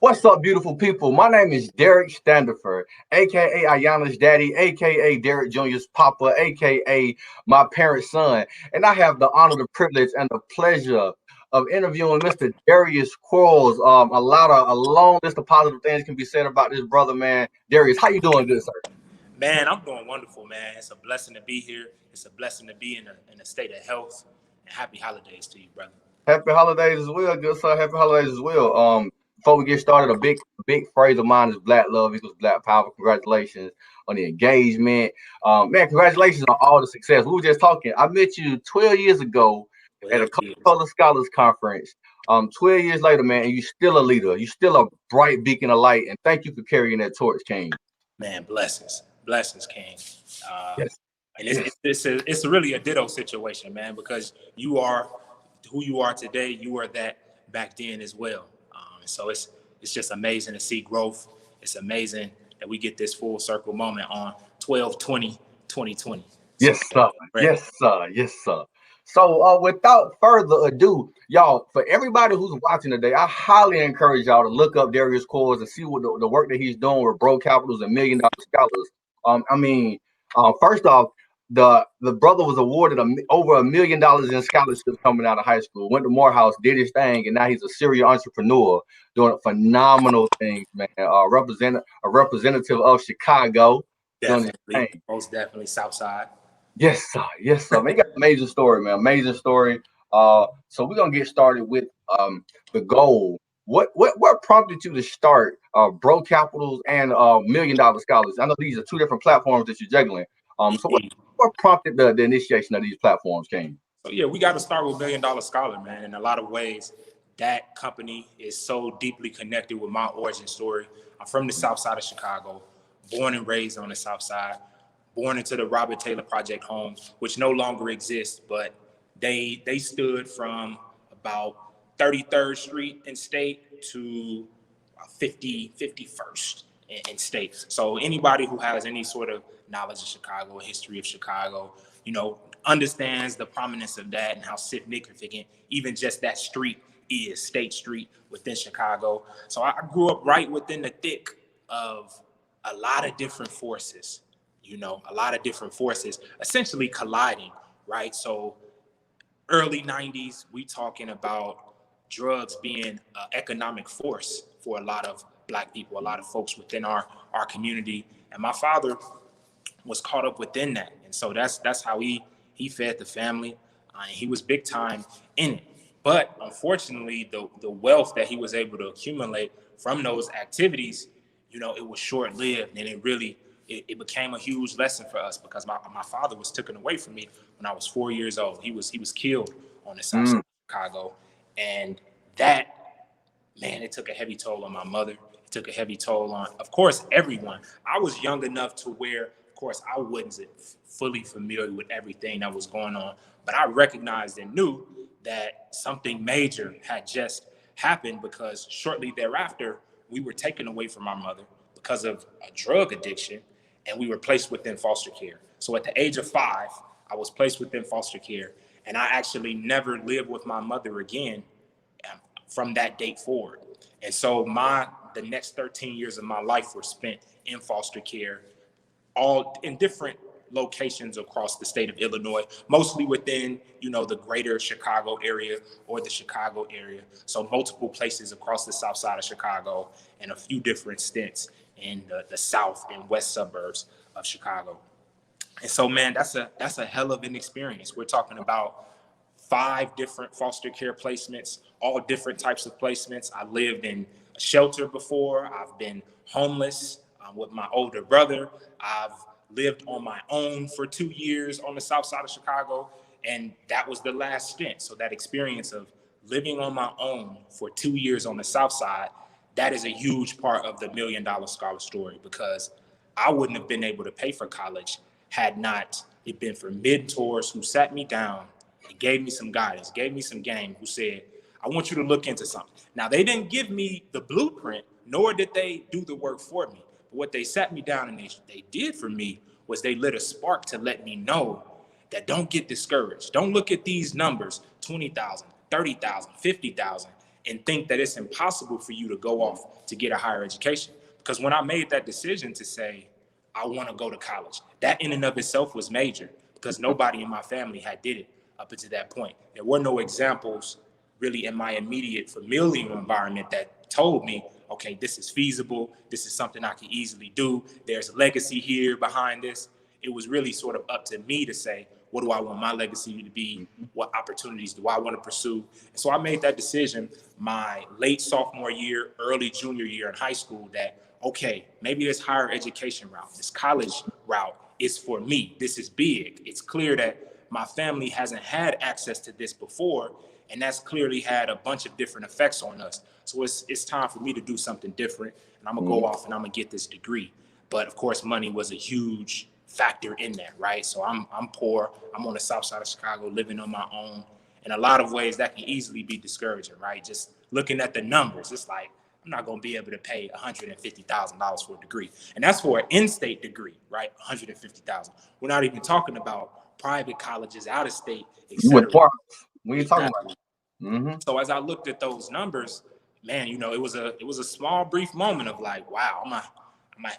What's up, beautiful people? My name is Derek Standifer, aka Ayana's daddy, aka Derek Jr.'s papa, aka my parents' son. And I have the honor, the privilege, and the pleasure of interviewing Mr. Derrius Quarles. A long list of positive things can be said about this brother, man. Derrius, how you doing, good sir? Man, I'm doing wonderful, man. It's a blessing to be here. It's a blessing to be in a state of health. And happy holidays to you, brother. Happy holidays as well, good sir. Happy holidays as well. Before we get started, a big phrase of mine is black love equals black power. Congratulations on the engagement. Man, congratulations on all the success. We were just talking. I met you 12 years ago at a 12 years. Coca-Cola Scholars Conference. 12 years later, man, and you're still a leader. You're still a bright beacon of light. And thank you for carrying that torch, King. Man, blessings. Blessings, King. Uh, Yes. and Yes. it's really a ditto situation, man, because you are who you are today. You were that back then as well. So it's just amazing to see growth. It's amazing that we get this full circle moment on 12/20/2020. So Yes, sir. ready. Yes, sir. Yes, sir. So, without further ado, y'all, for everybody who's watching today, I highly encourage y'all to look up Derrius Coles and see what the work that he's doing with Bro Capitals and Million Dollar Scholars. I mean, first off, the brother was awarded over $1 million in scholarships coming out of high school. Went to Morehouse, did his thing, and now he's a serial entrepreneur doing phenomenal things, man. A representative of Chicago doing his Definitely, thing. most definitely Southside. Yes, sir. Yes, sir. Man, you got an amazing story, man. Amazing story. So we're gonna get started with the goal. What prompted you to start Bro Capitals and Million Dollar Scholars? I know these are two different platforms that you're juggling. So Indeed. what prompted the initiation of these platforms, King? So yeah, we got to start with Million Dollar Scholar, man. In a lot of ways, that company is so deeply connected with my origin story. I'm from the South Side of Chicago, born and raised on the South Side, born into the Robert Taylor Project home, which no longer exists, but they stood from about 33rd Street in State to 51st in State. So anybody who has any sort of knowledge of Chicago, a history of Chicago, understands the prominence of that and how significant even just that street is, State Street within Chicago. So I grew up right within the thick of a lot of different forces, a lot of different forces essentially colliding, right? So early 90s, we talking about drugs being an economic force for a lot of Black people, a lot of folks within our community. And my father was caught up within that. And so that's how he fed the family. And he was big time in it. But unfortunately, the wealth that he was able to accumulate from those activities, it was short lived, and it became a huge lesson for us because my father was taken away from me when I was 4 years old. He was killed on the south side Mm, of Chicago, and that, man, it took a heavy toll on my mother. It took a heavy toll on, of course, everyone. I was young enough to where, of course, I wasn't fully familiar with everything that was going on, but I recognized and knew that something major had just happened because shortly thereafter, we were taken away from our mother because of a drug addiction, and we were placed within foster care. So at the age of 5, I was placed within foster care, and I actually never lived with my mother again from that date forward. And so the next 13 years of my life were spent in foster care, all in different locations across the state of Illinois, mostly within, the greater Chicago area or the Chicago area. So multiple places across the south side of Chicago and a few different stints in the south and west suburbs of Chicago. And so, man, that's a hell of an experience. We're talking about 5 different foster care placements, all different types of placements. I lived in a shelter before. I've been homeless with my older brother. I've lived on my own for 2 years on the south side of Chicago, and that was the last stint. So that experience of living on my own for 2 years on the south side, that is a huge part of the Million Dollar Scholar story because I wouldn't have been able to pay for college had not it been for mentors who sat me down and gave me some guidance, gave me some game, who said, I want you to look into something. Now, they didn't give me the blueprint, nor did they do the work for me. But what they sat me down and they did for me was they lit a spark to let me know that don't get discouraged. Don't look at these numbers, 20,000, 30,000, 50,000, and think that it's impossible for you to go off to get a higher education. Because when I made that decision to say, I want to go to college, that in and of itself was major because nobody in my family had did it up until that point. There were no examples really in my immediate familial environment that told me, okay, this is feasible. This is something I can easily do. There's a legacy here behind this. It was really sort of up to me to say, what do I want my legacy to be? What opportunities do I want to pursue? And so I made that decision my late sophomore year, early junior year in high school that, okay, maybe this higher education route, this college route is for me. This is big. It's clear that my family hasn't had access to this before, and that's clearly had a bunch of different effects on us. So it's time for me to do something different, and I'm gonna go off and I'm gonna get this degree. But of course, money was a huge factor in that, right? So I'm poor. I'm on the south side of Chicago, living on my own. In a lot of ways, that can easily be discouraging, right? Just looking at the numbers, it's like I'm not going to be able to pay $150,000 for a degree, and that's for an in-state degree, right? $150,000. We're not even talking about private colleges out of state, You with etc. Quarles. What are you talking Exactly. about? So as I looked at those numbers, man, it was a small, brief moment of like, wow,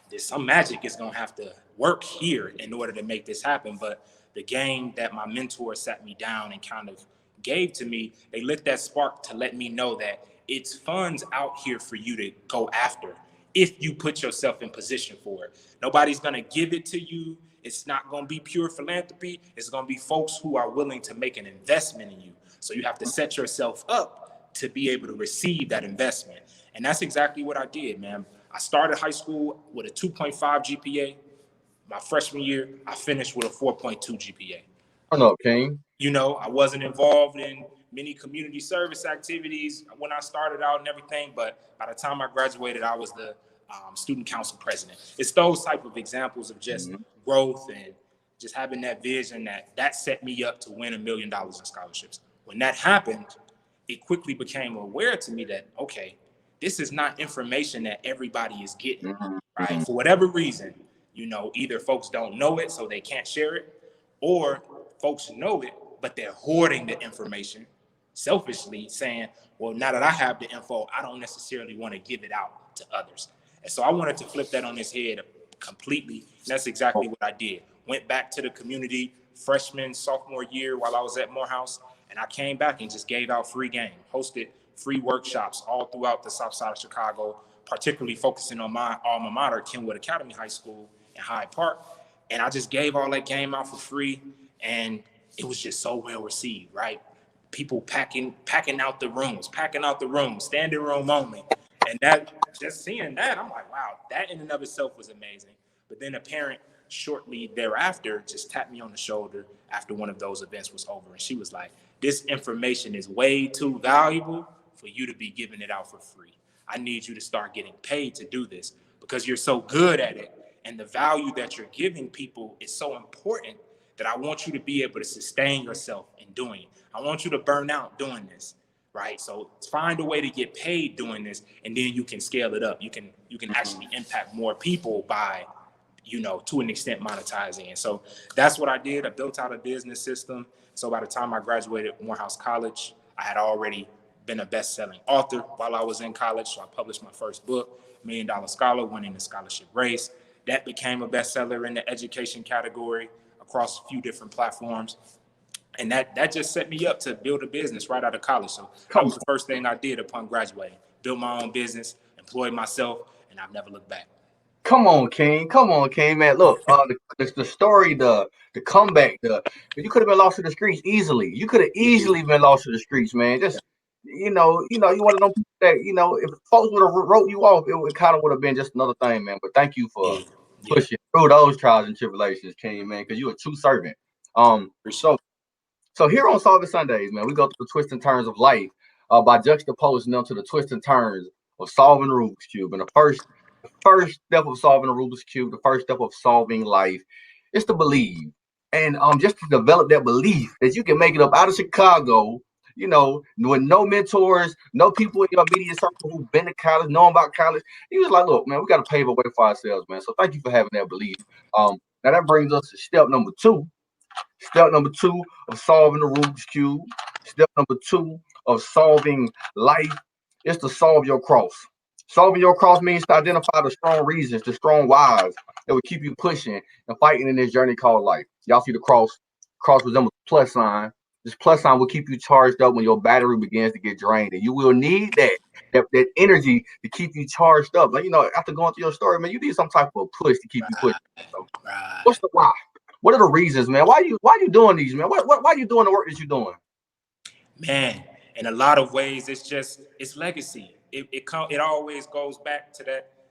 there's some magic is gonna have to work here in order to make this happen. But the game that my mentor sat me down and kind of gave to me, they lit that spark to let me know that it's funds out here for you to go after if you put yourself in position for it. Nobody's gonna give it to you. It's not gonna be pure philanthropy. It's gonna be folks who are willing to make an investment in you. So you have to set yourself up to be able to receive that investment. And that's exactly what I did, man. I started high school with a 2.5 GPA. My freshman year, I finished with a 4.2 GPA. Turn up, King. I wasn't involved in many community service activities when I started out and everything, but by the time I graduated, I was the student council president. It's those type of examples of just growth and just having that vision that set me up to win $1 million in scholarships. When that happened, it quickly became aware to me that, okay, this is not information that everybody is getting, right? For whatever reason, either folks don't know it, so they can't share it, or folks know it, but they're hoarding the information selfishly, saying, well, now that I have the info, I don't necessarily want to give it out to others. And so I wanted to flip that on its head completely. And that's exactly what I did. Went back to the community freshman, sophomore year while I was at Morehouse, and I came back and just gave out free game, hosted free workshops all throughout the south side of Chicago, particularly focusing on my alma mater, Kenwood Academy High School in Hyde Park. And I just gave all that game out for free, and it was just so well received, right? People packing out the rooms, standing room only. And that, just seeing that, I'm like, wow, that in and of itself was amazing. But then a parent shortly thereafter just tapped me on the shoulder after one of those events was over. And she was like, this information is way too valuable for you to be giving it out for free. I need you to start getting paid to do this because you're so good at it. And the value that you're giving people is so important that I want you to be able to sustain yourself in doing it. I want you to burn out doing this, right? So find a way to get paid doing this, and then you can scale it up. You can actually impact more people by, to an extent, monetizing. And so that's what I did. I built out a business system. So by the time I graduated Morehouse College, I had already been a best-selling author while I was in college. So I published my first book, $1 Million Scholar, winning the scholarship race. That became a bestseller in the education category across a few different platforms. And that just set me up to build a business right out of college. So that was the first thing I did upon graduating. Built my own business, employed myself, and I've never looked back. Come on, King. Come on, King, man. Look, the story, the comeback, you could have been lost to the streets easily. You could have easily been lost to the streets, man. Just you want to know that if folks would have wrote you off, it kind of would have been just another thing, man. But thank you for pushing through those trials and tribulations, King, man, because you're a true servant. So here on Solving Sundays, man, we go through the twists and turns of life by juxtaposing them to the twists and turns of solving the Rubik's Cube. And the first step of solving the Rubik's Cube, the first step of solving life is to believe. And just to develop that belief that you can make it up out of Chicago, with no mentors, no people in your immediate circle who've been to college, know about college. You was like, look, man, we got to pave a way for ourselves, man. So thank you for having that belief. Now that brings us to step number two. Step number two of solving the Rubik's Cube. Step number two of solving life It's to solve your cross. Solving your cross means to identify the strong reasons, the strong whys that will keep you pushing and fighting in this journey called life. Y'all see the cross? Cross resembles a plus sign. This plus sign will keep you charged up when your battery begins to get drained, and you will need that energy to keep you charged up. Like after going through your story, man, you need some type of push to keep you pushing. So, what's Right. the why? What are the reasons, man? Why you doing these, man? Why you doing the work that you're doing? Man, in a lot of ways, it's legacy. It always goes back to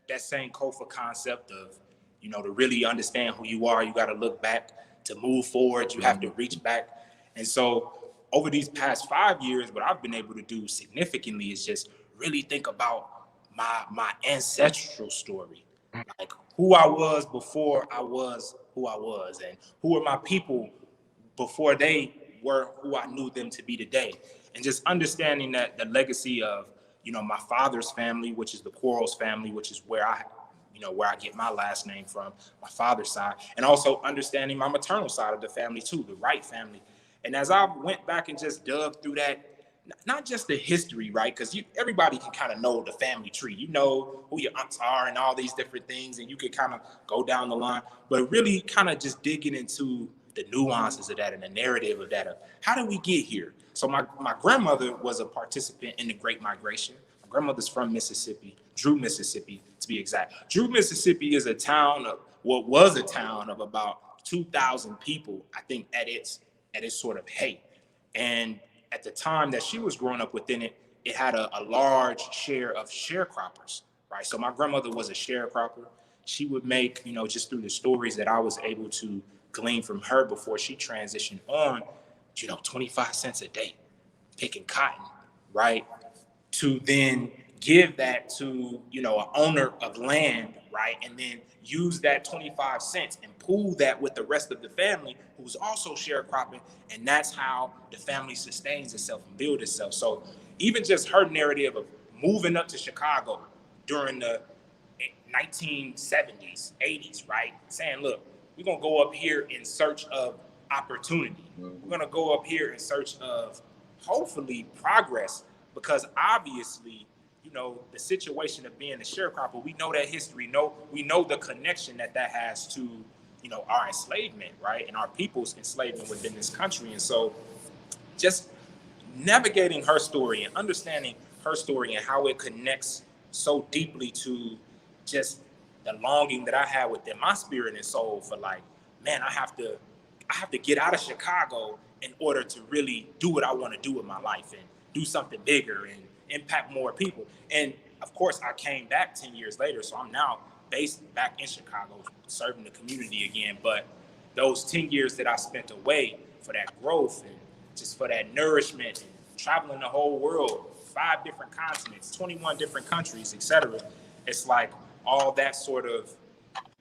that same Kofa concept of, to really understand who you are, you got to look back. To move forward, you have to Mm-hmm. reach back. And so over these past 5 years, what I've been able to do significantly is just really think about my ancestral story, like who I was before I was who I was, and who are my people before they were who I knew them to be today. And just understanding that the legacy of, my father's family, which is the Quarles family, which is where I get my last name from, my father's side, and also understanding my maternal side of the family too, the Wright family. And as I went back and just dug through that, not just the history, right? Because everybody can kind of know the family tree. You know who your aunts are and all these different things, and you can kind of go down the line. But really, kind of just digging into the nuances of that and the narrative of that. Of how did we get here? So my grandmother was a participant in the Great Migration. My grandmother's from Mississippi, Drew, Mississippi, to be exact. Drew, Mississippi is a town of what was a town of about 2,000 people, I think, at its sort of height. And at the time that she was growing up within it, it had a large share of sharecroppers, right? So my grandmother was a sharecropper. She would make, just through the stories that I was able to glean from her before she transitioned on, 25 cents a day picking cotton, right? To then give that to an owner of land, right, and then use that 25 cents and pool that with the rest of the family who's also sharecropping, and that's how the family sustains itself and builds itself. So even just her narrative of moving up to Chicago during the 1970s, 80s, right, saying, look, we're going to go up here in search of opportunity. We're going to go up here in search of hopefully progress, because obviously, the situation of being a sharecropper, we know that history, we know the connection that has to, our enslavement, right, and our people's enslavement within this country. And so just navigating her story and understanding her story and how it connects so deeply to just the longing that I had within my spirit and soul for, like, man, I have to get out of Chicago in order to really do what I want to do with my life and do something bigger and impact more people. And of course, I came back 10 years later, so I'm now based back in Chicago, serving the community again. But those 10 years that I spent away for that growth and just for that nourishment and traveling the whole world, 5 different continents, 21 different countries, etc. It's like all that sort of,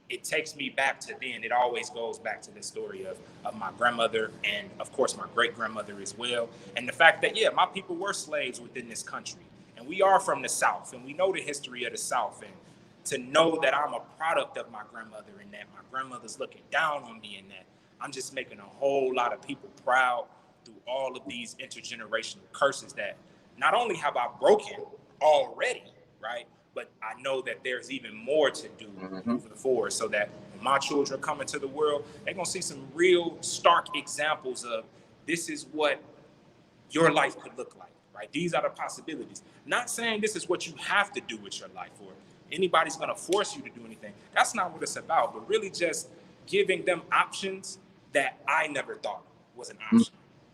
it takes me back to then. It always goes back to the story of my grandmother and, of course, my great grandmother as well. And the fact that, yeah, my people were slaves within this country. And we are from the South, and we know the history of the South. And to know that I'm a product of my grandmother and that my grandmother's looking down on me and that I'm just making a whole lot of people proud through all of these intergenerational curses that not only have I broken already, right? But I know that there's even more to do Mm-hmm. moving forward, so that when my children come into the world, they're going to see some real stark examples of this is what your life could look like, right? These are the possibilities. Not saying this is what you have to do with your life or anybody's going to force you to do anything. That's not what it's about, but really just giving them options that I never thought was an option,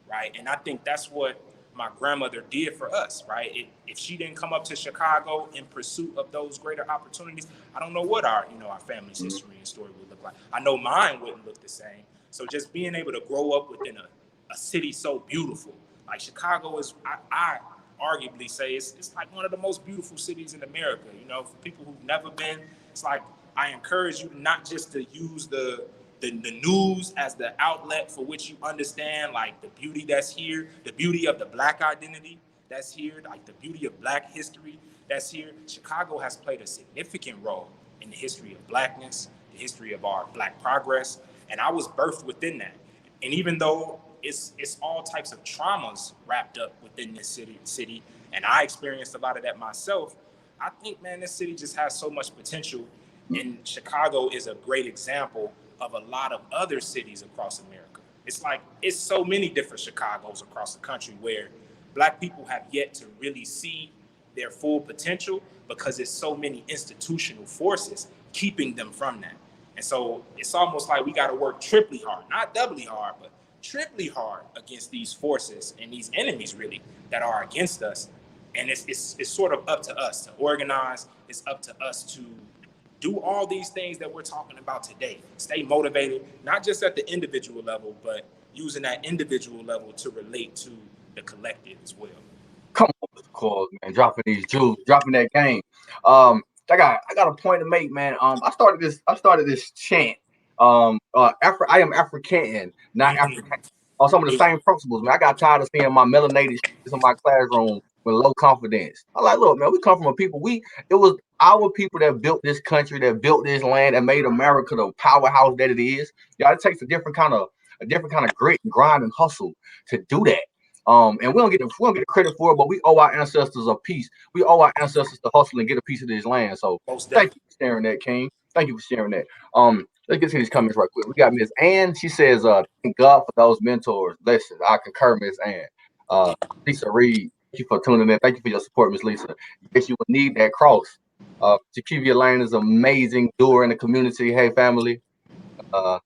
right? And I think that's what my grandmother did for us, right? If she didn't come up to Chicago in pursuit of those greater opportunities, I don't know what our family's history and story would look like. I know mine wouldn't look the same. So just being able to grow up within a city so beautiful, like Chicago is, I arguably say it's like one of the most beautiful cities in America. For people who've never been, it's like I encourage you not just to use the news as the outlet for which you understand, like, the beauty that's here, the beauty of the Black identity that's here, like the beauty of Black history that's here. Chicago has played a significant role in the history of Blackness, the history of our Black progress, and I was birthed within that. And even though it's all types of traumas wrapped up within this city, and I experienced a lot of that myself. I think, man, this city just has so much potential, and Chicago is a great example of a lot of other cities across America. It's like it's so many different Chicagos across the country where Black people have yet to really see their full potential because there's so many institutional forces keeping them from that. And so it's almost like we got to work triply hard, not doubly hard, but triply hard against these forces and these enemies really that are against us. And it's sort of up to us to organize. It's up to us to do all these things that we're talking about today. Stay motivated, not just at the individual level, but using that individual level to relate to the collective as well. Come on, Mr. Quarles, man, dropping these jewels, dropping that game. I got a point to make, man. I started this chant. I am African, not Mm-hmm. African. On some of the same principles, man. I got tired of seeing my melanated shits in my classroom with low confidence. I like, look, man, we come from a people. It was our people that built this country, that built this land, and made America the powerhouse that it is. Yeah, it takes a different kind of grit and grind and hustle to do that. And we don't get the credit for it, but we owe our ancestors a piece. We owe our ancestors to hustle and get a piece of this land. So Most thank definitely. you for sharing that, King. Thank you for sharing that. Let's get to these comments right quick. We got Miss Ann. She says, thank God for those mentors. Listen, I concur, Miss Ann. Lisa Reed, thank you for tuning in. Thank you for your support, Miss Lisa. Yes, you will need that cross. Chiquivia Lane is amazing doer in the community. Hey, family. Uh,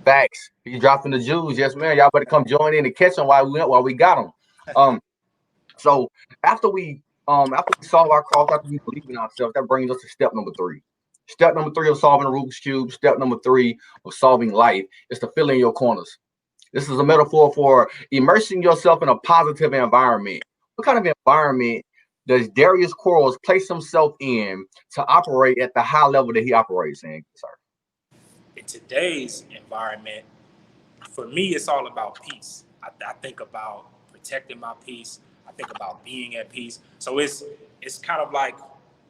Facts. He dropping the Jews. Yes, man. Y'all better come join in and catch them while we got them. Um, so after we solve our cross, after we believe in ourselves, that brings us to step number three. Step number three of solving the Rubik's Cube. Step number three of solving life is to fill in your corners. This is a metaphor for immersing yourself in a positive environment. What kind of environment does Derrius Quarles place himself in to operate at the high level that he operates in, sir? In today's environment, for me, it's all about peace. I think about protecting my peace. I think about being at peace. So it's kind of like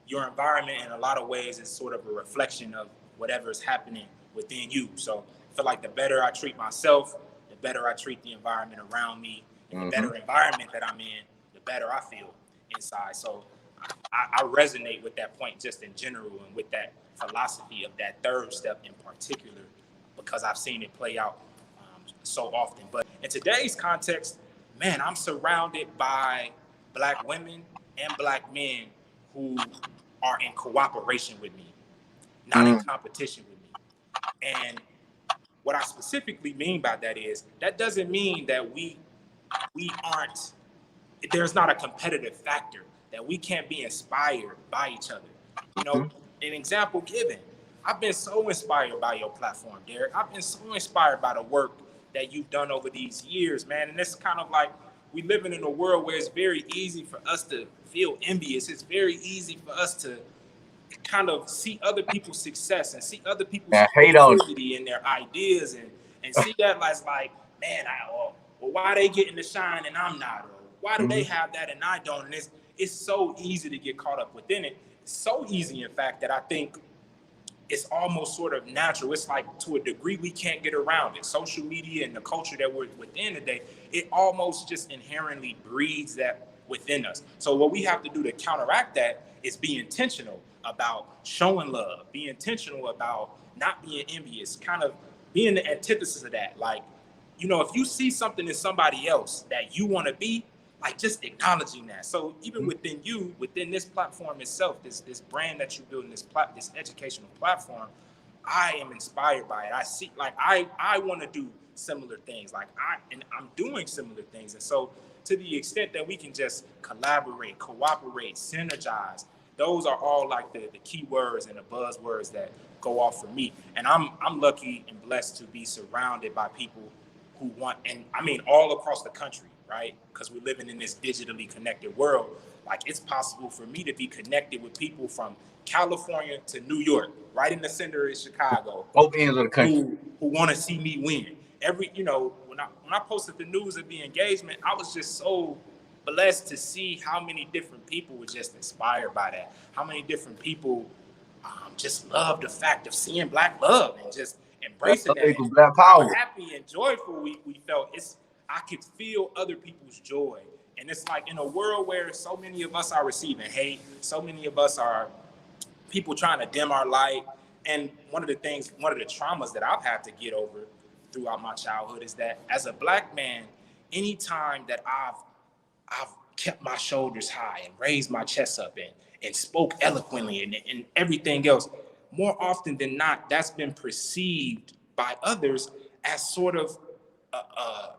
your environment in a lot of ways is sort of a reflection of whatever is happening within you. So I feel like the better I treat myself, the better I treat the environment around me, and the Mm-hmm. better environment that I'm in, the better I feel inside. So I resonate with that point just in general and with that philosophy of that third step in particular because I've seen it play out so often. But in today's context, man, I'm surrounded by Black women and Black men who are in cooperation with me, not in competition with me. And what I specifically mean by that is that doesn't mean that we aren't there's not a competitive factor that we can't be inspired by each other. You know, Mm-hmm. an example given. I've been so inspired by your platform, Derek. I've been so inspired by the work that you've done over these years, man. And it's kind of like we living in a world where it's very easy for us to feel envious. It's very easy for us to kind of see other people's success and see other people's And hate on creativity and their ideas and see that as like, man, well, why they getting the shine and I'm not? Or why do it. they have that and I don't? And it's so easy to get caught up within it. It's so easy, in fact, that I think it's almost sort of natural. It's like to a degree we can't get around it. Social media and the culture that we're within today, it almost just inherently breeds that within us. So what we have to do to counteract that is be intentional about showing love, be intentional about not being envious, kind of being the antithesis of that. Like, you know, if you see something in somebody else that you want to be, like just acknowledging that. So even within you, within this platform itself, this brand that you build in this educational platform, I am inspired by it. I see like I want to do similar things. I'm doing similar things. And so to the extent that we can just collaborate, cooperate, synergize, those are all like the key words and the buzzwords that go off for me. And I'm lucky and blessed to be surrounded by people who want, and I mean all across the country, right? Because we're living in this digitally connected world. Like it's possible for me to be connected with people from California to New York, right in the center of Chicago, Both ends of the country. who want to see me win. When I posted the news of the engagement, I was just so blessed to see how many different people were just inspired by that. How many different people just love the fact of seeing Black love and just That's embracing that, equals and Black how power. happy and joyful we felt. I could feel other people's joy And it's like in a world where so many of us are receiving hate, so many of us are people trying to dim our light. And one of the traumas that I've had to get over throughout my childhood is that as a black man, anytime that I've kept my shoulders high and raised my chest up and spoke eloquently and everything else, more often than not, that's been perceived by others as sort of a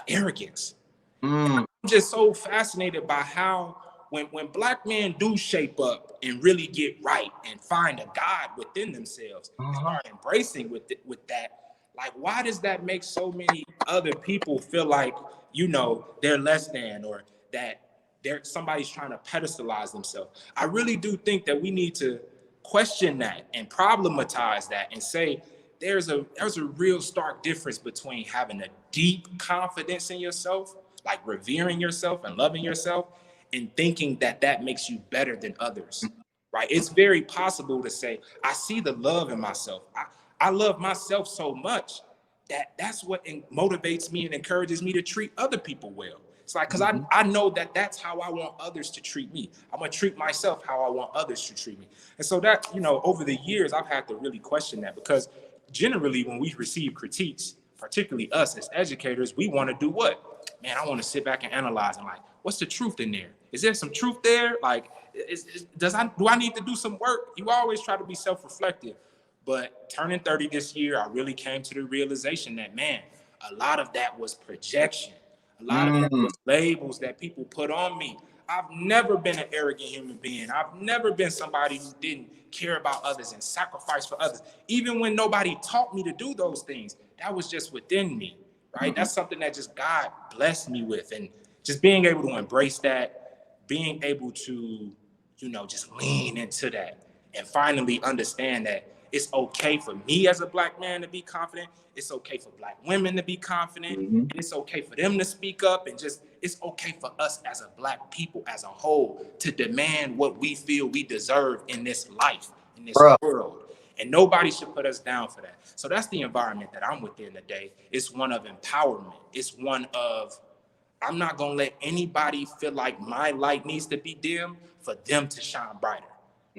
arrogance. Mm. I'm just so fascinated by how when black men do shape up and really get right and find a God within themselves and Uh-huh. start embracing with that, like why does that make so many other people feel like, they're less than, or that somebody's trying to pedestalize themselves? I really do think that we need to question that and problematize that and say there's a real stark difference between having a deep confidence in yourself, like revering yourself and loving yourself, and thinking that that makes you better than others. Right? It's very possible to say, I see the love in myself. I love myself so much that's what motivates me and encourages me to treat other people well. It's like, because Mhm. I know that that's how I want others to treat me. I'm going to treat myself how I want others to treat me. And so that, over the years, I've had to really question that, because generally when we receive critiques, particularly us as educators, we want to do what? Man, I want to sit back and analyze and like, what's the truth in there? Is there some truth there? Like, do I need to do some work? You always try to be self-reflective. But turning 30 this year, I really came to the realization that, man, a lot of that was projection. A lot of that Mm. was labels that people put on me. I've never been an arrogant human being. I've never been somebody who didn't care about others and sacrifice for others. Even when nobody taught me to do those things, that was just within me, right? Mhm. That's something that just God blessed me with. And just being able to embrace that, being able to, just lean into that and finally understand that it's okay for me as a black man to be confident. It's okay for black women to be confident. Mhm. And it's okay for them to speak up, and just it's okay for us as a black people as a whole to demand what we feel we deserve in this life, in this Bruh. world. And nobody should put us down for that. So that's the environment that I'm within today. It's one of empowerment. It's one of, I'm not going to let anybody feel like my light needs to be dim for them to shine brighter,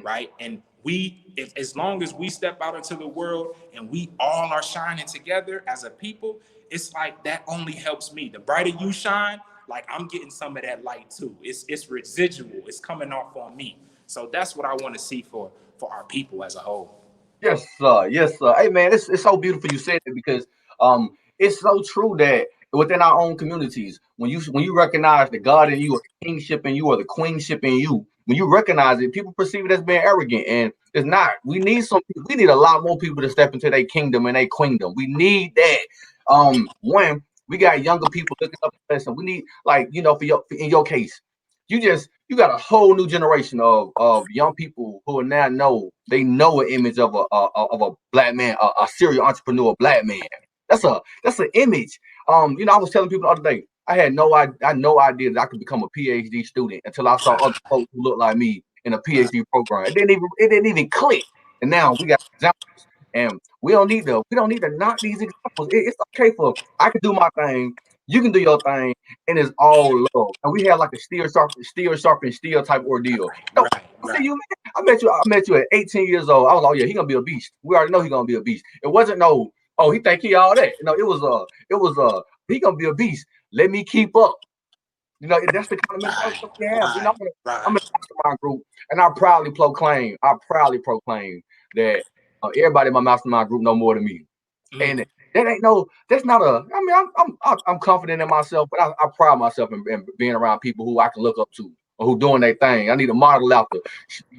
right? And if as long as we step out into the world and we all are shining together as a people, it's like that only helps me. The brighter you shine, like I'm getting some of that light too. It's residual. It's coming off on me. So that's what I want to see for our people as a whole. Yes, sir. Yes, sir. Hey, man, it's so beautiful you said it because it's so true that within our own communities, when you recognize the God in you, or the kingship in you, or the queenship in you, when you recognize it, people perceive it as being arrogant, and it's not. We need a lot more people to step into their kingdom and their queendom. We need that. When we got younger people looking up at us, and we need, like, in your case, you got a whole new generation of young people who are now know an image of a black man, a serial entrepreneur black man. That's an image. I was telling people the other day, I had no idea that I could become a PhD student until I saw other folks who looked like me in a PhD program. It didn't even click. And now we got examples, and we don't need to knock these examples. It's okay for I can do my thing, you can do your thing, and it's all love. And we had like a steel sharpen steel type ordeal. Right, I see right, you, man. I met you at 18 years old. I was like, oh yeah, he gonna be a beast. We already know he gonna be a beast. It wasn't no, oh, he think he all that. No, it was he gonna be a beast. Let me keep up. That's the kind of mentality right, we have. right, I'm right, in a mastermind group, and I proudly proclaim that everybody in my mastermind group know more than me. mm, And that's not a. I mean, I'm confident in myself, but I pride myself in being around people who I can look up to or who doing their thing. I need a model after.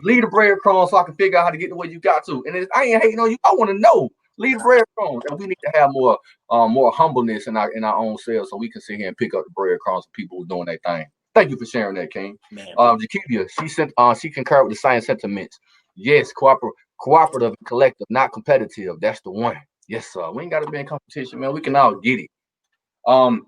Lead the breadcrumbs so I can figure out how to get to where you got to. And I ain't hating on you. I want to know. Lead the breadcrumbs, and we need to have more humbleness in our own selves, so we can sit here and pick up the breadcrumbs of people who doing their thing. Thank you for sharing that, King. man, bro. Jaquivia, she concurred with the same sentiments. Yes, cooperative and collective, not competitive. That's the one. Yes, sir. We ain't got to be in competition, man. We can all get it. Um,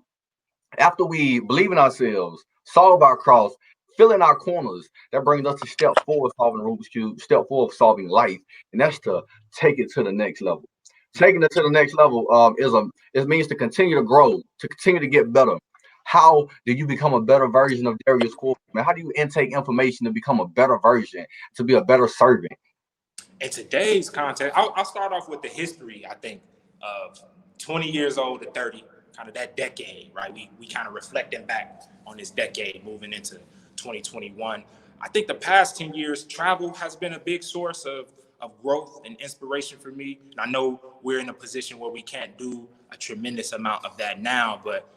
After we believe in ourselves, solve our cross, fill in our corners, that brings us to step four of solving Rubik's Cube, step four of solving life, and that's to take it to the next level. Taking it to the next level it means to continue to grow, to continue to get better. How do you become a better version of Derrius Quarles, man? How do you intake information to become a better version, to be a better servant? In today's context, I'll start off with the history, I think, of 20 years old to 30, kind of that decade, right? We kind of reflecting back on this decade moving into 2021. I think the past 10 years, travel has been a big source of growth and inspiration for me. And I know we're in a position where we can't do a tremendous amount of that now, but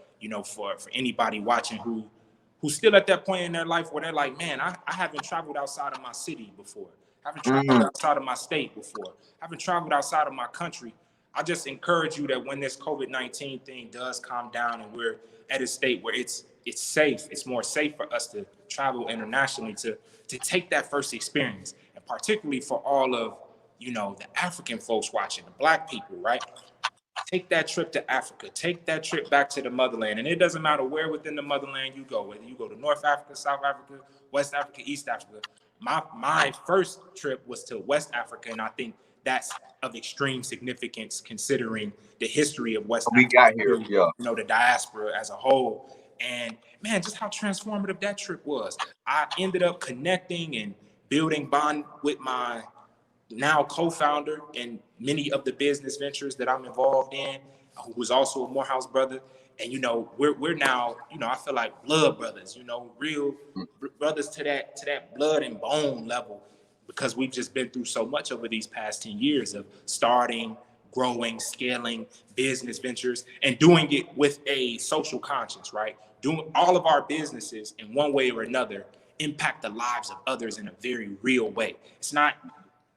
for anybody watching who's still at that point in their life where they're like, man, I haven't traveled outside of my city before. I haven't traveled Mm, outside of my state before. I haven't traveled outside of my country. I just encourage you that when this COVID-19 thing does calm down and we're at a state where it's safe, it's more safe for us to travel internationally, to take that first experience. And particularly for all of, the African folks watching, the Black people, right? Take that trip to Africa, take that trip back to the motherland. And it doesn't matter where within the motherland you go, whether you go to North Africa, South Africa, West Africa, East Africa. My first trip was to West Africa, and I think that's of extreme significance considering the history of West we Africa got here, through, yeah. the diaspora as a whole. And man, just how transformative that trip was. I ended up connecting and building bond with my now co-founder in many of the business ventures that I'm involved in, who was also a Morehouse brother. And we're now, I feel like blood brothers, real brothers to that blood and bone level, because we've just been through so much over these past 10 years of starting, growing, scaling business ventures, and doing it with a social conscience, right? Doing all of our businesses in one way or another impact the lives of others in a very real way. It's not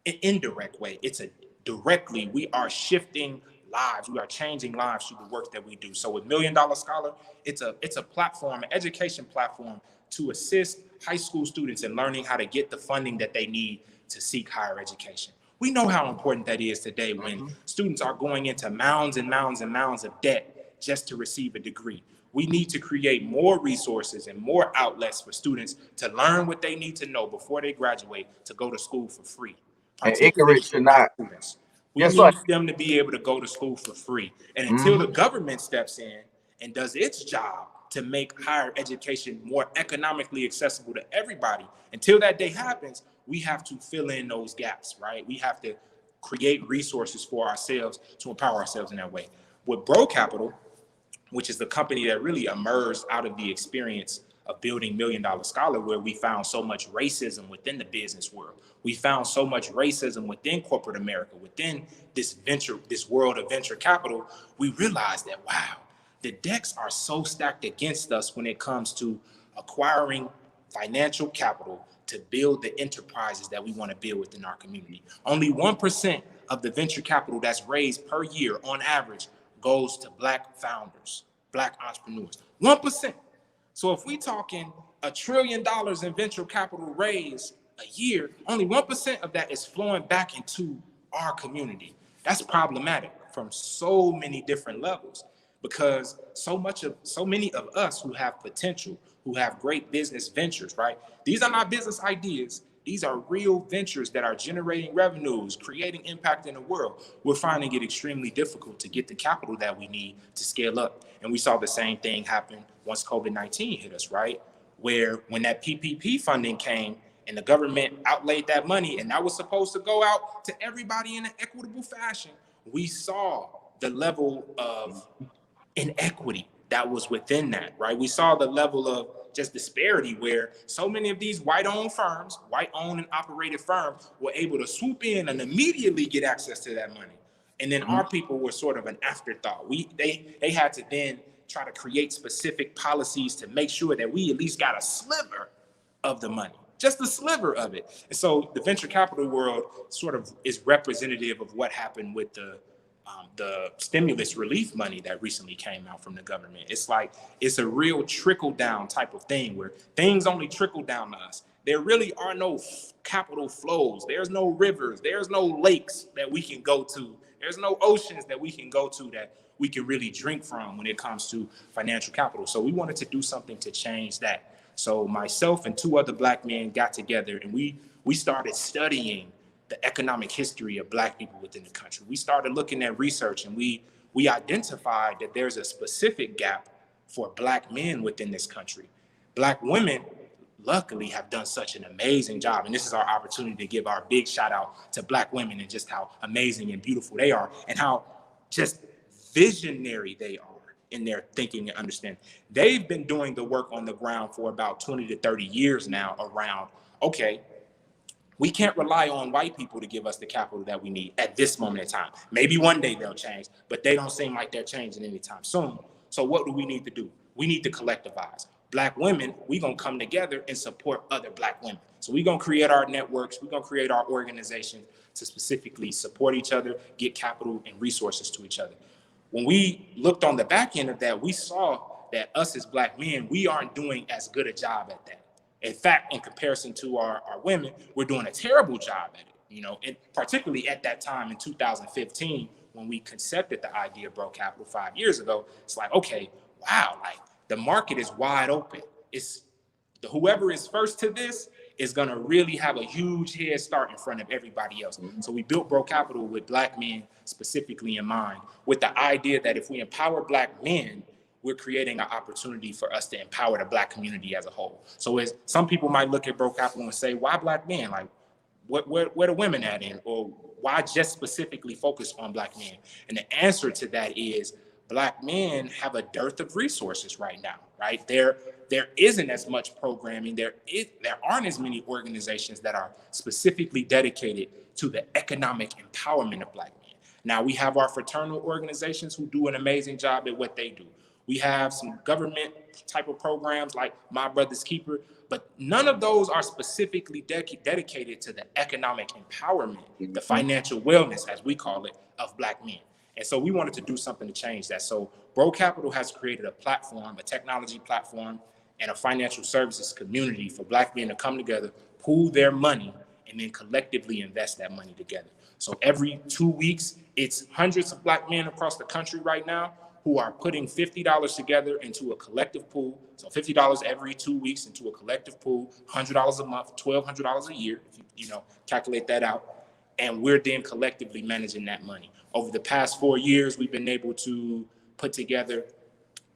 an indirect way. It's a directly, we are shifting lives. We are changing lives through the work that we do. So with Million Dollar Scholar, it's a platform, an education platform to assist high school students in learning how to get the funding that they need to seek higher education. We know how important that is today when students are going into mounds and mounds and mounds of debt just to receive a degree. We need to create more resources and more outlets for students to learn what they need to know before they graduate to go to school for free, And particularly ignorance for should black not. students. We Yes, sir. need them to be able to go to school for free. And until the Hmm. government steps in and does its job to make higher education more economically accessible to everybody, until that day happens, we have to fill in those gaps, right? We have to create resources for ourselves to empower ourselves in that way. With Bro Capital, which is the company that really emerged out of the experience of building Million Dollar Scholar, where we found so much racism within the business world. We found so much racism within corporate America, within this world of venture capital. We realized that, wow, the decks are so stacked against us when it comes to acquiring financial capital to build the enterprises that we want to build within our community. Only 1% of the venture capital that's raised per year on average goes to Black founders, Black entrepreneurs. 1%. So if we talking $1 trillion in venture capital raised a year, only 1% of that is flowing back into our community. That's problematic from so many different levels, because so many of us who have potential, who have great business ventures, right? These are not business ideas. These are real ventures that are generating revenues, creating impact in the world. We're finding it extremely difficult to get the capital that we need to scale up. And we saw the same thing happen once COVID-19 hit us, right? Where when that PPP funding came and the government outlaid that money and that was supposed to go out to everybody in an equitable fashion, we saw the level of inequity that was within that, right? We saw the level of just disparity where so many of these white-owned firms, white-owned and operated firms, were able to swoop in and immediately get access to that money. And then our people were sort of an afterthought. They had to then try to create specific policies to make sure that we at least got a sliver of the money, just a sliver of it. And so the venture capital world sort of is representative of what happened with the stimulus relief money that recently came out from the government. It's like it's a real trickle down type of thing where things only trickle down to us. There really are no capital flows. There's no rivers. There's no lakes that we can go to. There's no oceans that we can go to that we can really drink from when it comes to financial capital. So we wanted to do something to change that. So myself and two other Black men got together and we started studying the economic history of Black people within the country. We started looking at research and we identified that there's a specific gap for Black men within this country. Black women, luckily, have done such an amazing job. And this is our opportunity to give our big shout out to Black women and just how amazing and beautiful they are and how just visionary they are in their thinking and understanding. They've been doing the work on the ground for about 20 to 30 years now around, okay, we can't rely on white people to give us the capital that we need at this moment in time. Maybe one day they'll change, but they don't seem like they're changing anytime soon. So what do we need to do? We need to collectivize. Black women, we're going to come together and support other Black women. So we're going to create our networks. We're going to create our organizations to specifically support each other, get capital and resources to each other. When we looked on the back end of that, we saw that us as Black men, we aren't doing as good a job at that. In fact, in comparison to our women, we're doing a terrible job at it, you know, and particularly at that time in 2015, when we concepted the idea of Bro Capital 5 years ago, it's like, okay, wow, like the market is wide open. It's whoever is first to this is going to really have a huge head start in front of everybody else. So we built Bro Capital with Black men specifically in mind, with the idea that if we empower Black men, we're creating an opportunity for us to empower the Black community as a whole. So as some people might look at Bro Capital and say, why Black men? Like, where the women at in? Or why just specifically focus on Black men? And the answer to that is Black men have a dearth of resources right now, right? There isn't as much programming. There aren't as many organizations that are specifically dedicated to the economic empowerment of Black men. Now, we have our fraternal organizations who do an amazing job at what they do. We have some government type of programs like My Brother's Keeper, but none of those are specifically dedicated to the economic empowerment, the financial wellness, as we call it, of Black men. And so we wanted to do something to change that. So Bro Capital has created a platform, a technology platform, and a financial services community for Black men to come together, pool their money, and then collectively invest that money together. So every 2 weeks, it's hundreds of Black men across the country right now who are putting $50 together into a collective pool. So $50 every 2 weeks into a collective pool, $100 a month, $1,200 a year, if you calculate that out. And we're then collectively managing that money. Over the past 4 years, we've been able to put together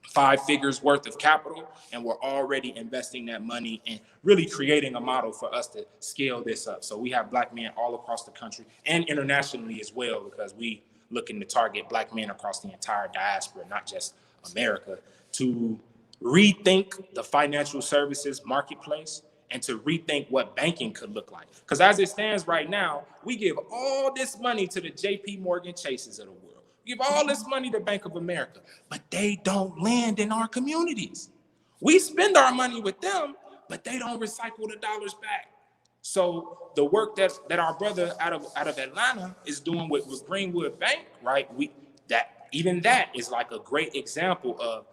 5 figures worth of capital, and we're already investing that money and really creating a model for us to scale this up. So we have Black men all across the country and internationally as well, because we looking to target Black men across the entire diaspora, not just America, to rethink the financial services marketplace and to rethink what banking could look like. Because as it stands right now, we give all this money to the JP Morgan Chases of the world. We give all this money to Bank of America, but they don't land in our communities. We spend our money with them, but they don't recycle the dollars back. So the work that our brother out of Atlanta is doing with Greenwood Bank, right? That is like a great example of,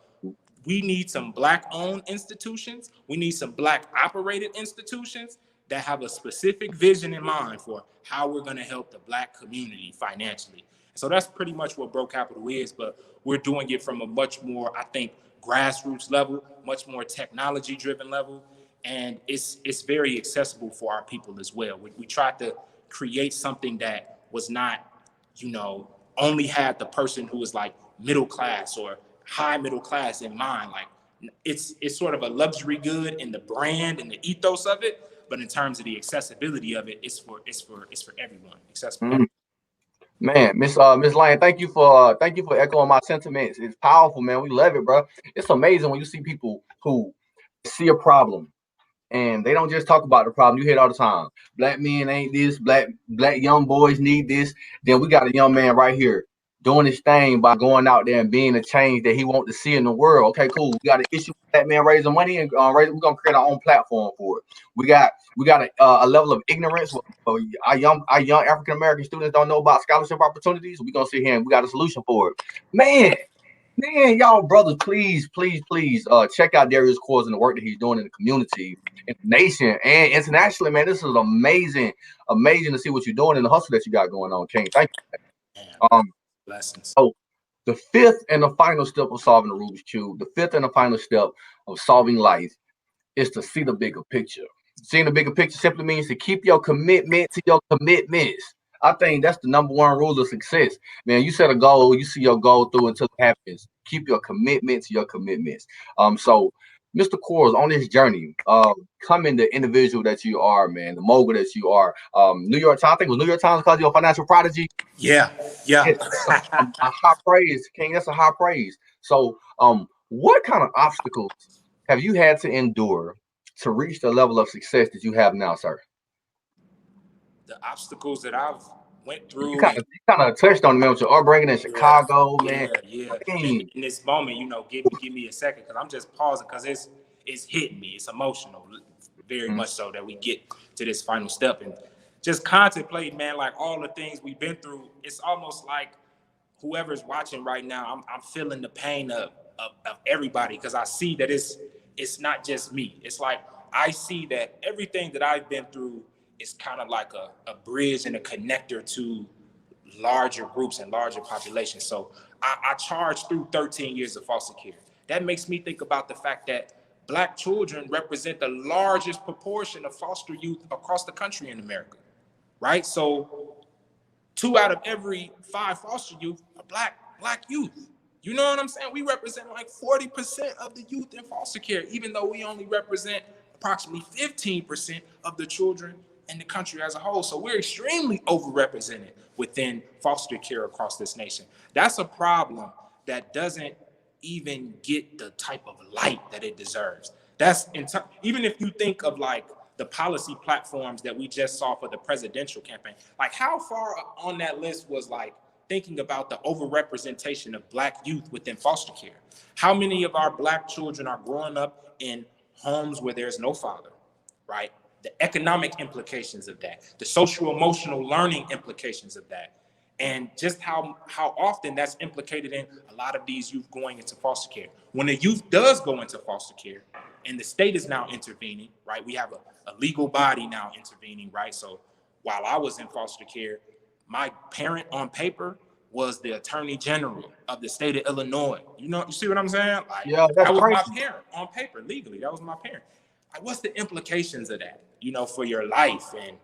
we need some Black-owned institutions. We need some Black-operated institutions that have a specific vision in mind for how we're going to help the Black community financially. So that's pretty much what Bro Capital is, but we're doing it from a much more, I think, grassroots level, much more technology-driven level, and it's very accessible for our people as well. We tried to create something that was not, only had the person who was like middle class or high middle class in mind. Like it's sort of a luxury good in the brand and the ethos of it, but in terms of the accessibility of it, it's for everyone. Accessible. Man, Miss Lane, thank you for echoing my sentiments. It's powerful, man. We love it, bro. It's amazing when you see people who see a problem and they don't just talk about the problem. You hear it all the time. Black men ain't this. Black young boys need this. Then we got a young man right here doing his thing by going out there and being the change that he wants to see in the world. Okay, cool. We got an issue with that man raising money, and we're gonna create our own platform for it. We got a level of ignorance. Our young African American students don't know about scholarship opportunities. We're gonna sit here and we got a solution for it. Man, y'all brothers, please, check out Derrius Quarles and the work that he's doing in the community, in the nation, and internationally, man. This is amazing to see what you're doing and the hustle that you got going on, King. Thank you. Blessings. So the fifth and the final step of solving the Rubik's Cube, the fifth and the final step of solving life is to see the bigger picture. Seeing the bigger picture simply means to keep your commitment to your commitments. I think that's the number one rule of success. Man, you set a goal, you see your goal through until it happens. keep your commitment to your commitments. So Mr. Quarles, on this journey, coming the individual that you are, man, the mogul that you are, New York Times, I think it was New York Times called you a financial prodigy. Yeah, yeah. That's a high praise, King. That's a high praise. So, what kind of obstacles have you had to endure to reach the level of success that you have now, sir? The obstacles that I've went You through kind and of you kind of touched on, man, with your upbringing in yeah, Chicago, man. yeah. I And mean, in this moment, give me a second because I'm just pausing because it's hitting me. It's emotional, very mhm, much so that we get to this final step and just contemplate, man, like all the things we've been through. It's almost like whoever's watching right now, I'm feeling the pain of everybody because I see that it's not just me. It's like I see that everything that I've been through is kind of like a bridge and a connector to larger groups and larger populations. So I charged through 13 years of foster care. That makes me think about the fact that Black children represent the largest proportion of foster youth across the country in America, right? So 2 out of every 5 foster youth are black youth. You know what I'm saying? We represent like 40% of the youth in foster care, even though we only represent approximately 15% of the children in the country as a whole. So we're extremely overrepresented within foster care across this nation. That's a problem that doesn't even get the type of light that it deserves. Even if you think of like the policy platforms that we just saw for the presidential campaign, like how far on that list was like thinking about the overrepresentation of Black youth within foster care? How many of our Black children are growing up in homes where there's no father, right? The economic implications of that, the social emotional learning implications of that, and just how often that's implicated in a lot of these youth going into foster care. When a youth does go into foster care, and the state is now intervening, right? We have a legal body now intervening, right? So while I was in foster care, my parent on paper was the attorney general of the state of Illinois. You see what I'm saying? Like yeah, that's that was my crazy. parent on paper, legally. That was my parent. Like, what's the implications of that, for your life and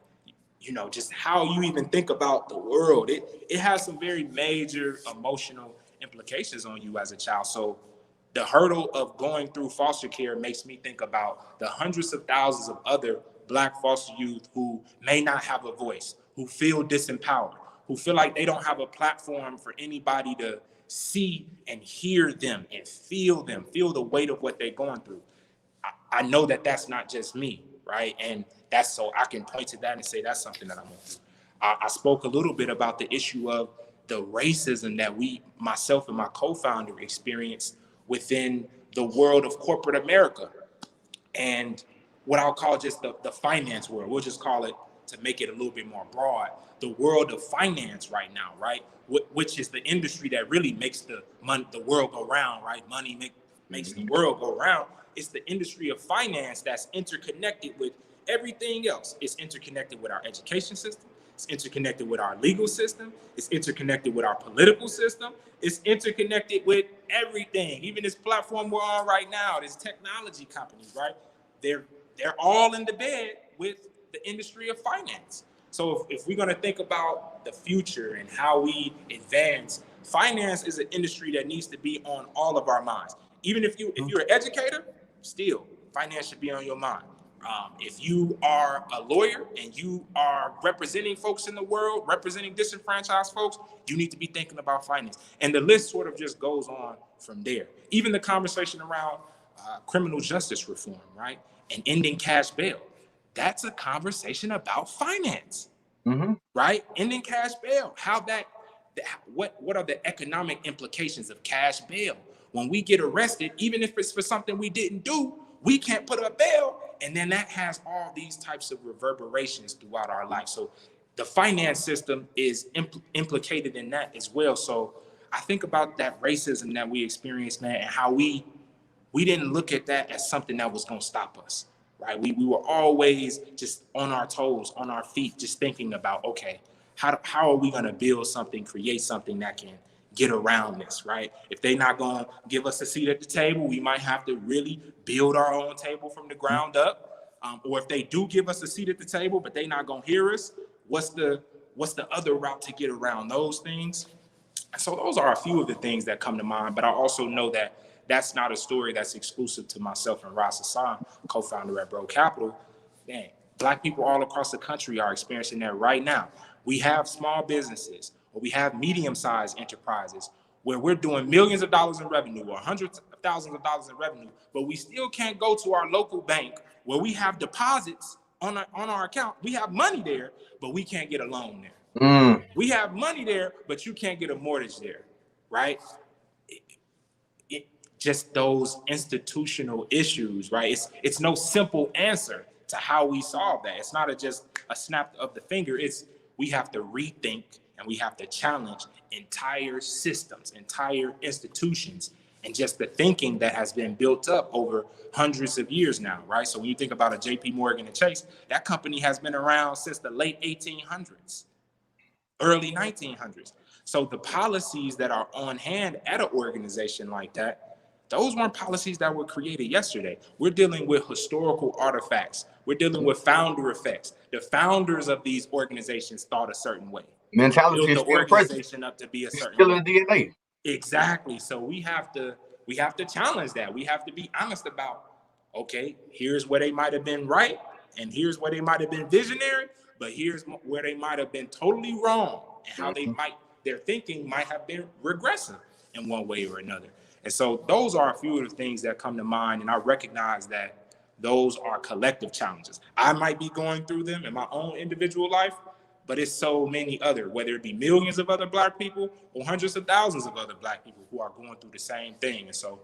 just how you even think about the world. It has some very major emotional implications on you as a child. So the hurdle of going through foster care makes me think about the hundreds of thousands of other Black foster youth who may not have a voice, who feel disempowered, who feel like they don't have a platform for anybody to see and hear them and feel the weight of what they're going through. I know that that's not just me, right? And that's so I can point to that and say that's something that I'm going through. I spoke a little bit about the issue of the racism that myself and my co-founder, experienced within the world of corporate America and what I'll call just the finance world. We'll just call it, to make it a little bit more broad, the world of finance right now, right? Which is the industry that really makes the world go round, right? Makes the Mhm. world go round. It's the industry of finance that's interconnected with everything else. It's interconnected with our education system. It's interconnected with our legal system. It's interconnected with our political system. It's interconnected with everything. Even this platform we're on right now, this technology companies, right? They're they're all in the bed with the industry of finance. So if we're going to think about the future and how we advance, finance is an industry that needs to be on all of our minds. Even if you're an educator, still finance should be on your mind. If you are a lawyer and you are representing folks in the world, representing disenfranchised folks, you need to be thinking about finance. And the list sort of just goes on from there. Even the conversation around criminal justice reform, right? And ending cash bail. That's a conversation about finance, Mhm. right? Ending cash bail. What are the economic implications of cash bail? When we get arrested, even if it's for something we didn't do, we can't put up bail. And then that has all these types of reverberations throughout our life. So the finance system is implicated in that as well. So I think about that racism that we experienced, man, and how we didn't look at that as something that was going to stop us, right? We were always just on our toes, on our feet, just thinking about, okay, how are we going to build something, create something that can get around this, right? If they're not going to give us a seat at the table, we might have to really build our own table from the ground up. Or if they do give us a seat at the table, but they're not going to hear us, what's the other route to get around those things? So those are a few of the things that come to mind, but I also know that that's not a story that's exclusive to myself and Ras Hassan, co-founder at Bro Capital. Man, Black people all across the country are experiencing that right now. We have small businesses, or we have medium-sized enterprises where we're doing millions of dollars in revenue or hundreds of thousands of dollars in revenue, but we still can't go to our local bank where we have deposits on our account. We have money there, but we can't get a loan there. We have money there, but you can't get a mortgage there, right? Just those institutional issues, right? It's no simple answer to how we solve that. It's not just a snap of the finger. It's we have to rethink and we have to challenge entire systems, entire institutions, and just the thinking that has been built up over hundreds of years now, right? So when you think about a JP Morgan and Chase, that company has been around since the late 1800s. Early 1900s. So the policies that are on hand at an organization like that, those weren't policies that were created yesterday. We're dealing with historical artifacts. We're dealing with founder effects. The founders of these organizations thought a certain way. Mentality Built is the still present. organization up to be a It's certain still way. in the DNA. Exactly. So we have to challenge that. We have to be honest about, okay, here's where they might have been right, and here's where they might have been visionary, but here's where they might have been totally wrong, and how their thinking might have been regressive in one way or another. And so those are a few of the things that come to mind, and I recognize that those are collective challenges. I might be going through them in my own individual life, but it's so many other, whether it be millions of other Black people or hundreds of thousands of other Black people who are going through the same thing. And so,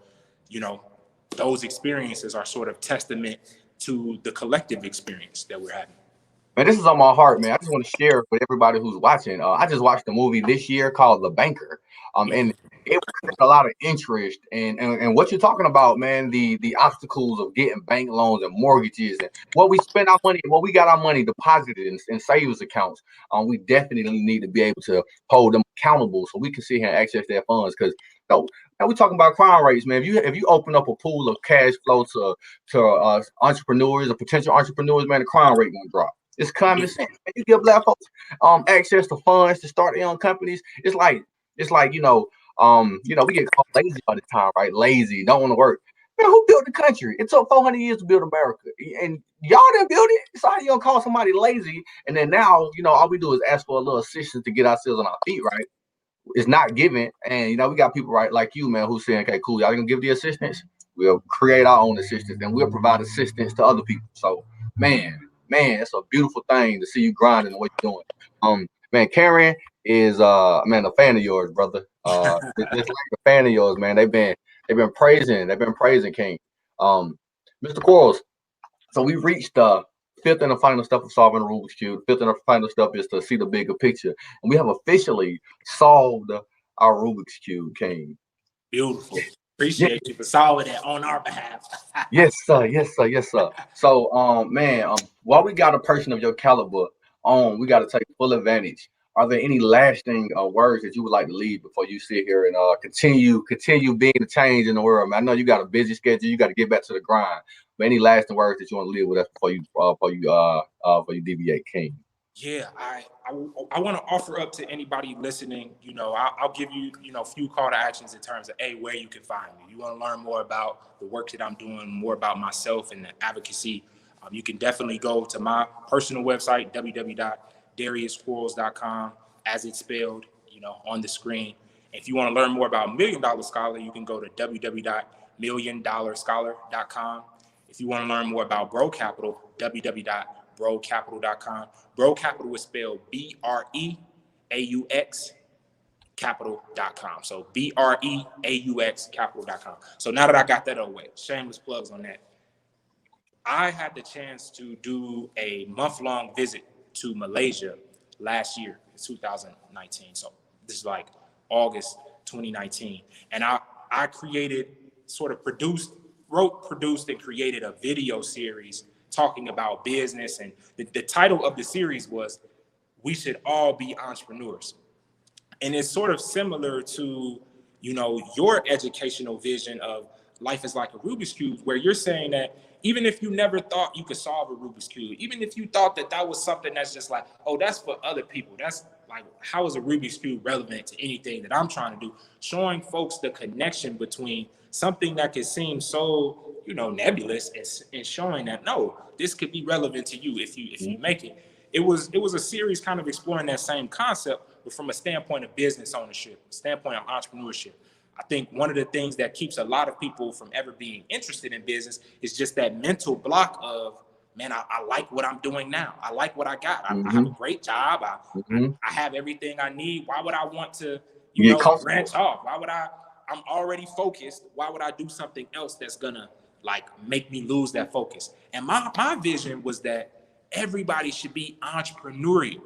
those experiences are sort of testament to the collective experience that we're having. Man, this is on my heart, man. I just want to share with everybody who's watching. I just watched a movie this year called The Banker, and it created a lot of interest. And what you're talking about, man, the obstacles of getting bank loans and mortgages, and what we spend our money, what we got our money deposited in savings accounts. We definitely need to be able to hold them accountable so we can sit here and access their funds. Because we're talking about crime rates, man. If you open up a pool of cash flow to entrepreneurs or potential entrepreneurs, man, the crime rate gonna drop. It's common sense. You give Black folks access to funds to start their own companies. It's like we get called lazy all the time, right? Lazy, don't want to work. Man, who built the country? It took 400 years to build America, and y'all didn't build it. So how you gonna call somebody lazy? And then now, all we do is ask for a little assistance to get ourselves on our feet, right? It's not given, and we got people right like you, man, who's saying, okay, cool, y'all gonna give the assistance. We'll create our own assistance, and we'll provide assistance to other people. So, man, it's a beautiful thing to see you grinding and what you're doing. Man, Karen is man, a fan of yours, brother. Just like a fan of yours, man. They've been praising King. Mr. Quarles. So we reached the fifth and the final step of solving the Rubik's Cube. Fifth and the final step is to see the bigger picture, and we have officially solved our Rubik's Cube, King. Beautiful. Appreciate you for solving that on our behalf. Yes, sir. Yes, sir. Yes, sir. So, man, while we got a person of your caliber on, we got to take full advantage. Are there any lasting words that you would like to leave before you sit here and continue being the change in the world? Man, I know you got a busy schedule. You got to get back to the grind. But any lasting words that you want to leave with us before you deviate, King? Yeah, I want to offer up to anybody listening. I'll give you a few call to actions in terms of where you can find me. You want to learn more about the work that I'm doing, more about myself and the advocacy. You can definitely go to my personal website, www.derriusquarles.com, as it's spelled, on the screen. If you want to learn more about Million Dollar Scholar, you can go to www.milliondolarscholar.com. If you want to learn more about Bro Capital, www.brocapital.com. Bro Capital is spelled BREAUX capital.com. So BREAUX capital.com. So now that I got that away, shameless plugs on that. I had the chance to do a month-long visit to Malaysia last year, 2019. So this is like August 2019. And I wrote, produced, and created a video series talking about business. And the title of the series was We Should All Be Entrepreneurs. And it's sort of similar to, your educational vision of life is like a Rubik's Cube, where you're saying that even if you never thought you could solve a Rubik's Cube, even if you thought that was something that's just like, oh, that's for other people, that's like how is a Rubik's Cube relevant to anything that I'm trying to do? Showing folks the connection between something that could seem so, you know, nebulous, and showing that no, this could be relevant to you if you make it. It was a series kind of exploring that same concept, but from a standpoint of business ownership, standpoint of entrepreneurship. I think one of the things that keeps a lot of people from ever being interested in business is just that mental block of, man, I like what I'm doing now. I like what I got. I have a great job. I have everything I need. Why would I want to, you Get know, comfortable. branch off? Why would I'm already focused. Why would I do something else that's gonna like make me lose that focus? And my vision was that everybody should be entrepreneurial.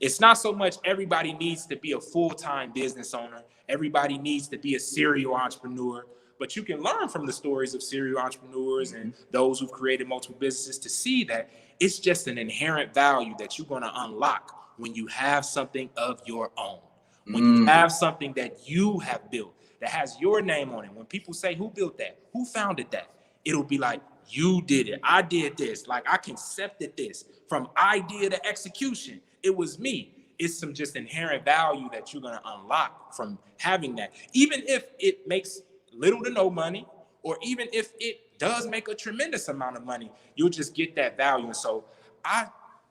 It's not so much everybody needs to be a full-time business owner. Everybody needs to be a serial entrepreneur. But you can learn from the stories of serial entrepreneurs and those who've created multiple businesses to see that it's just an inherent value that you're going to unlock when you have something of your own. When you have something that you have built that has your name on it. When people say, who built that? Who founded that? It'll be like, you did it. I did this. Like I concepted this from idea to execution. It was me. It's some just inherent value that you're going to unlock from having that. Even if it makes little to no money, or even if it does make a tremendous amount of money, you'll just get that value. And so I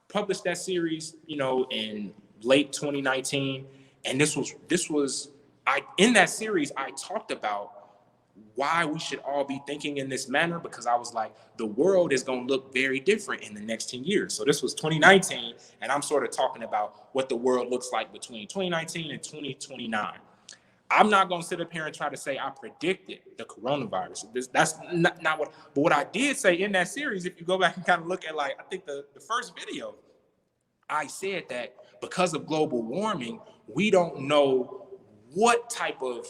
published that series, you know, in late 2019. And this was I in that series, I talked about why we should all be thinking in this manner, because I was like, the world is going to look very different in the next 10 years. So this was 2019, and I'm sort of talking about what the world looks like between 2019 and 2029. I'm not going to sit up here and try to say I predicted the coronavirus. That's not what, but what I did say in that series, if you go back and kind of look at, like, I think the first video, I said that because of global warming, we don't know what type of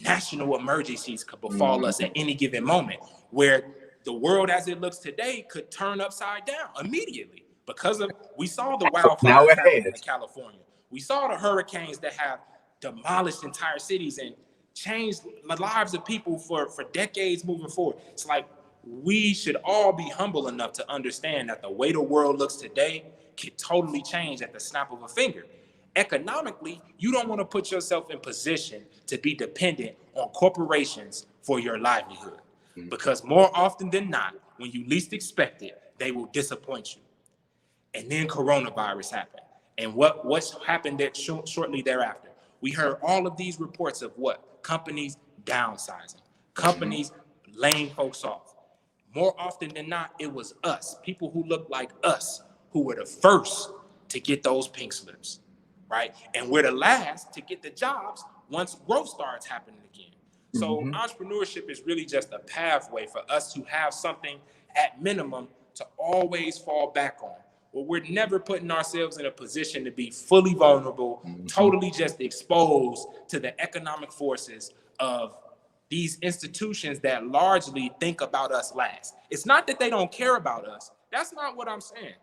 national emergencies could befall us at any given moment, where the world as it looks today could turn upside down immediately because of, we saw the Now wildfires it happening in has. California. We saw the hurricanes that have demolished entire cities and changed the lives of people for decades moving forward. It's like we should all be humble enough to understand that the way the world looks today can totally change at the snap of a finger. Economically, you don't want to put yourself in position to be dependent on corporations for your livelihood, because more often than not, when you least expect it, they will disappoint you. And then coronavirus happened. And what's happened that shortly thereafter? We heard all of these reports of what? Companies downsizing, companies laying folks off. More often than not, it was us, people who looked like us, who were the first to get those pink slips, right? And we're the last to get the jobs once growth starts happening again. So entrepreneurship is really just a pathway for us to have something at minimum to always fall back on. Well, we're never putting ourselves in a position to be fully vulnerable, totally just exposed to the economic forces of these institutions that largely think about us last. It's not that they don't care about us. That's not what I'm saying,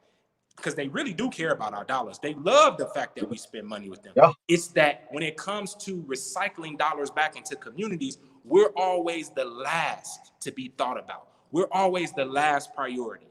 because they really do care about our dollars. They love the fact that we spend money with them. Yeah. It's that when it comes to recycling dollars back into communities, we're always the last to be thought about. We're always the last priority.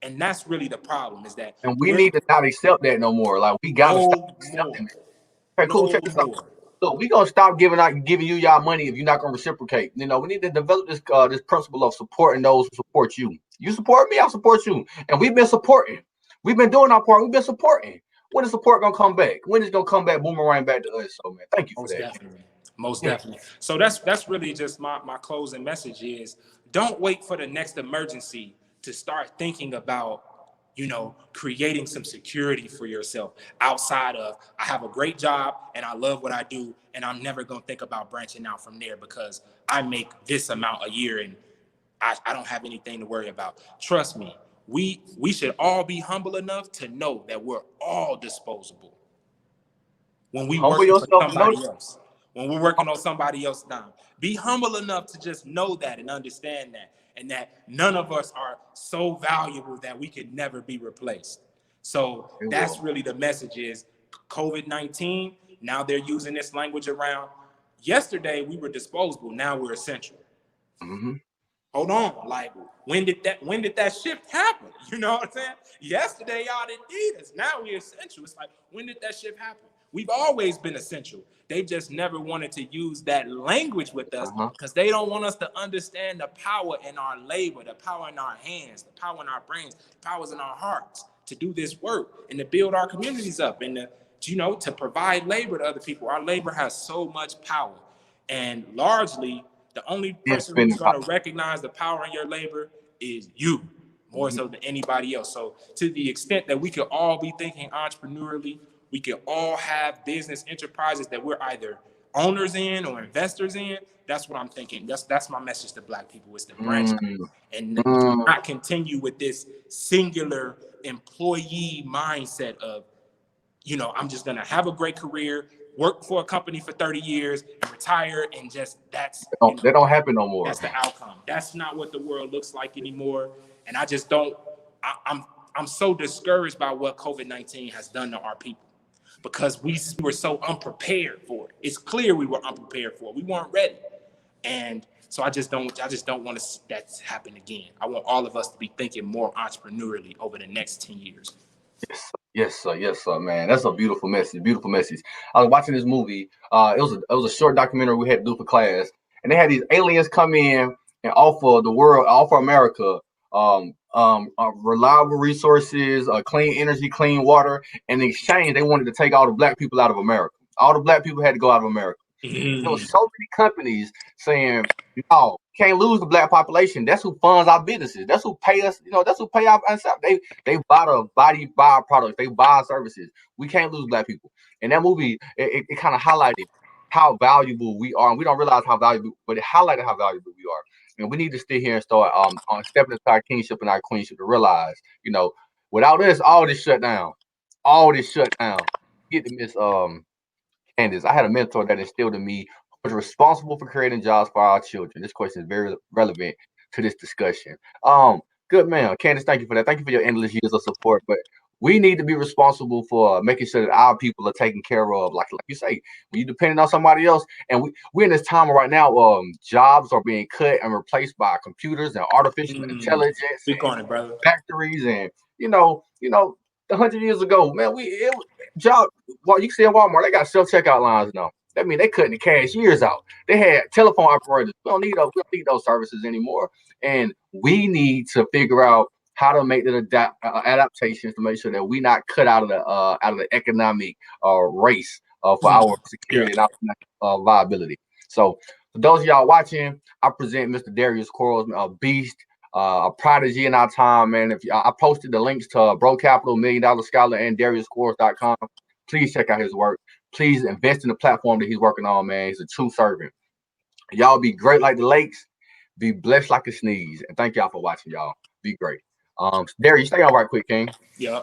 And that's really the problem, is that And we we're need to not accept that no more. Like we gotta stop no accepting more, it. Okay, cool. no Check this out. more. So we gonna stop giving you y'all money if you're not gonna reciprocate. You know, we need to develop this principle of supporting those who support you. You support me, I support you, and we've been supporting. We've been doing our part. We've been supporting. When is support gonna come back? When is it gonna come back, boomerang back to us? So man, thank you for Most that, man. definitely. Most Yeah. definitely. So that's really just my closing message is, don't wait for the next emergency to start thinking about, you know, creating some security for yourself outside of, I have a great job and I love what I do, and I'm never going to think about branching out from there because I make this amount a year and I don't have anything to worry about. Trust me, we should all be humble enough to know that we're all disposable when we Humble working for yourself to know somebody else, when we're working on somebody else's dime. Be humble enough to just know that and understand that, and that none of us are so valuable that we could never be replaced. So it that's will. really the message is COVID-19, now they're using this language around. Yesterday we were disposable, now we're essential. Mhm. hold on, like when did that shift happen? You know what I'm saying? Yesterday y'all didn't need us. Now we're essential. It's like, when did that shift happen? We've always been essential. They just never wanted to use that language with us Uh-huh. because they don't want us to understand the power in our labor, the power in our hands, the power in our brains, the powers in our hearts to do this work and to build our communities up and to provide labor to other people. Our labor has so much power. And largely, the only It's person been who's going to recognize the power in your labor is you, more so than anybody else. So, to the extent that we could all be thinking entrepreneurially, we could all have business enterprises that we're either owners in or investors in. That's what I'm thinking. That's my message to Black people, is to branch out mm, and mm. not continue with this singular employee mindset of, I'm just gonna have a great career, work for a company for 30 years, and retire, and just That don't happen no more. that's the outcome. That's not what the world looks like anymore. And I just don't. I'm so discouraged by what COVID-19 has done to our people because we were so unprepared for it. It's clear we were unprepared for it. We weren't ready, and so I just don't want that to happen again. I want all of us to be thinking more entrepreneurially over the next 10 years. Yes, sir. Yes, sir, man. That's a beautiful message. Beautiful message. I was watching this movie. It was a short documentary we had to do for class, and they had these aliens come in and offer America reliable resources, clean energy, clean water. In exchange, they wanted to take all the black people out of America. All the black people had to go out of America. There was so many companies saying, "No, can't lose the black population. That's who funds our businesses. That's who pay us. That's who pay our stuff. They buy our products. They buy our services. We can't lose black people." And that movie, it kind of highlighted how valuable we are, and we don't realize how valuable, but it highlighted how valuable we are. And we need to stay here and start on stepping into our kingship and our queenship to realize, without us, all this shut down. All this shut down. Get to Miss Candace. I had a mentor that instilled in me who was responsible for creating jobs for our children. This question is very relevant to this discussion. Good man, Candace. Thank you for that. Thank you for your endless years of support. But we need to be responsible for making sure that our people are taken care of. Like you say, when you're depending on somebody else, and we're in this time right now. Jobs are being cut and replaced by computers and artificial intelligence Speak and on it, brother. factories, and 100 years ago, man, job. Well, you see in Walmart, they got self checkout lines now. That means they cutting the cashiers out. They had telephone operators. We don't need those services anymore. And we need to figure out how to make the adaptations to make sure that we not cut out of the economic race for our Yeah. security and our viability. So for those of y'all watching, I present Mr. Derrius Quarles, a beast, a prodigy in our time, man. I posted the links to Bro Capital, Million Dollar Scholar, and DerriusQuarles.com. Please check out his work. Please invest in the platform that he's working on, man. He's a true servant. Y'all be great like the lakes. Be blessed like a sneeze. And thank y'all for watching, y'all. Be great. Darius, stay on right quick, King. Yeah.